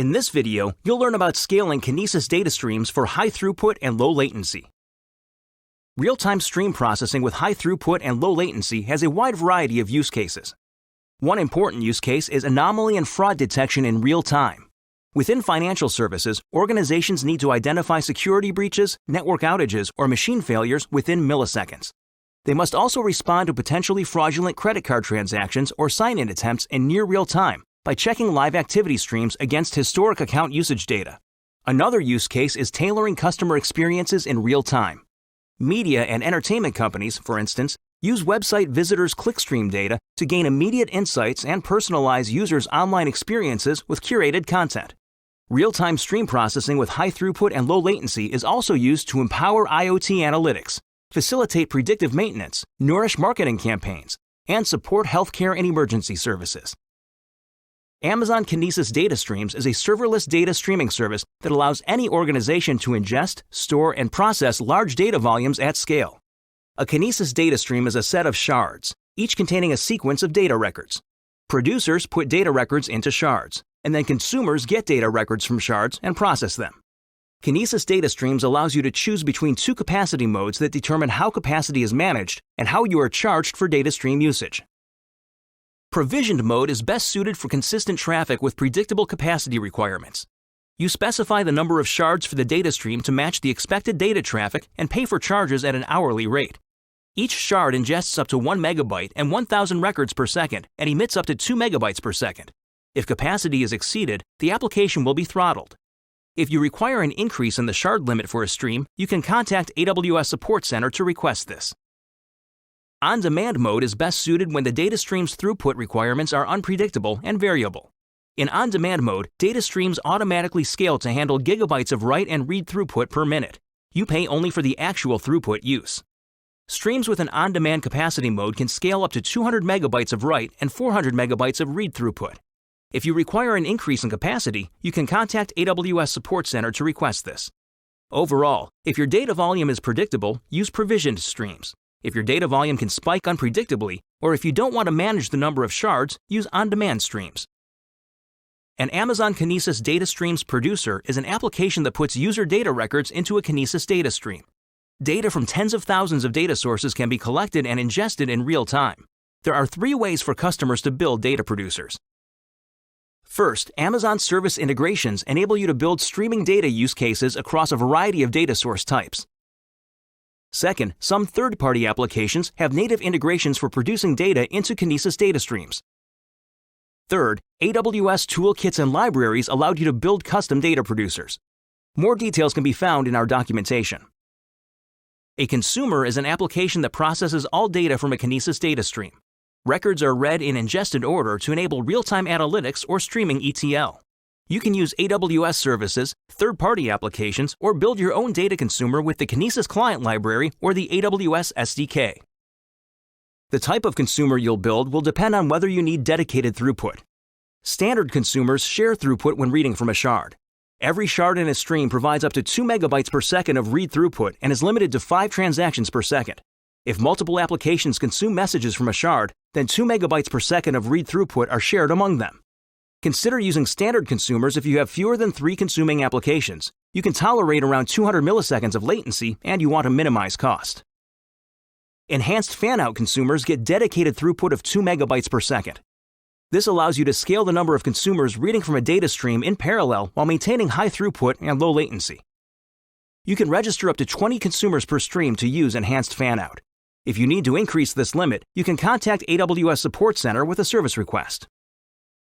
In this video, you'll learn about scaling Kinesis Data Streams for high throughput and low latency. Real-time stream processing with high throughput and low latency has a wide variety of use cases. One important use case is anomaly and fraud detection in real time. Within financial services, organizations need to identify security breaches, network outages, or machine failures within milliseconds. They must also respond to potentially fraudulent credit card transactions or sign-in attempts in near real time by checking live activity streams against historic account usage data. Another use case is tailoring customer experiences in real time. Media and entertainment companies, for instance, use website visitors' clickstream data to gain immediate insights and personalize users' online experiences with curated content. Real-time stream processing with high throughput and low latency is also used to empower IoT analytics, facilitate predictive maintenance, nourish marketing campaigns, and support healthcare and emergency services. Amazon Kinesis Data Streams is a serverless data streaming service that allows any organization to ingest, store, and process large data volumes at scale. A Kinesis data stream is a set of shards, each containing a sequence of data records. Producers put data records into shards, and then consumers get data records from shards and process them. Kinesis Data Streams allows you to choose between two capacity modes that determine how capacity is managed and how you are charged for data stream usage. Provisioned mode is best suited for consistent traffic with predictable capacity requirements. You specify the number of shards for the data stream to match the expected data traffic and pay for charges at an hourly rate. Each shard ingests up to 1 megabyte and 1,000 records per second and emits up to 2 megabytes per second. If capacity is exceeded, the application will be throttled. If you require an increase in the shard limit for a stream, you can contact AWS Support Center to request this. On-demand mode is best suited when the data stream's throughput requirements are unpredictable and variable. In on-demand mode, data streams automatically scale to handle gigabytes of write and read throughput per minute. You pay only for the actual throughput use. Streams with an on-demand capacity mode can scale up to 200 megabytes of write and 400 megabytes of read throughput. If you require an increase in capacity, you can contact AWS Support Center to request this. Overall, if your data volume is predictable, use provisioned streams. If your data volume can spike unpredictably, or if you don't want to manage the number of shards, use on-demand streams. An Amazon Kinesis Data Streams producer is an application that puts user data records into a Kinesis data stream. Data from tens of thousands of data sources can be collected and ingested in real time. There are 3 ways for customers to build data producers. First, Amazon Service Integrations enable you to build streaming data use cases across a variety of data source types. Second, some third-party applications have native integrations for producing data into Kinesis Data Streams. Third, AWS toolkits and libraries allow you to build custom data producers. More details can be found in our documentation. A consumer is an application that processes all data from a Kinesis data stream. Records are read in ingested order to enable real-time analytics or streaming ETL. You can use AWS services, third-party applications, or build your own data consumer with the Kinesis Client Library or the AWS SDK. The type of consumer you'll build will depend on whether you need dedicated throughput. Standard consumers share throughput when reading from a shard. Every shard in a stream provides up to 2 megabytes per second of read throughput and is limited to 5 transactions per second. If multiple applications consume messages from a shard, then 2 megabytes per second of read throughput are shared among them. Consider using standard consumers if you have fewer than 3 consuming applications. You can tolerate around 200 milliseconds of latency and you want to minimize cost. Enhanced fan-out consumers get dedicated throughput of 2 megabytes per second. This allows you to scale the number of consumers reading from a data stream in parallel while maintaining high throughput and low latency. You can register up to 20 consumers per stream to use enhanced fan-out. If you need to increase this limit, you can contact AWS Support Center with a service request.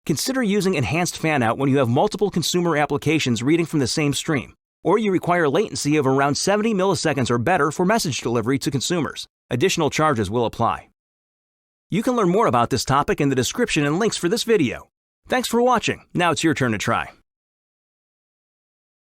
Consider using enhanced fan-out when you have multiple consumer applications reading from the same stream, or you require latency of around 70 milliseconds or better for message delivery to consumers. Additional charges will apply. You can learn more about this topic in the description and links for this video. Thanks for watching. Now it's your turn to try.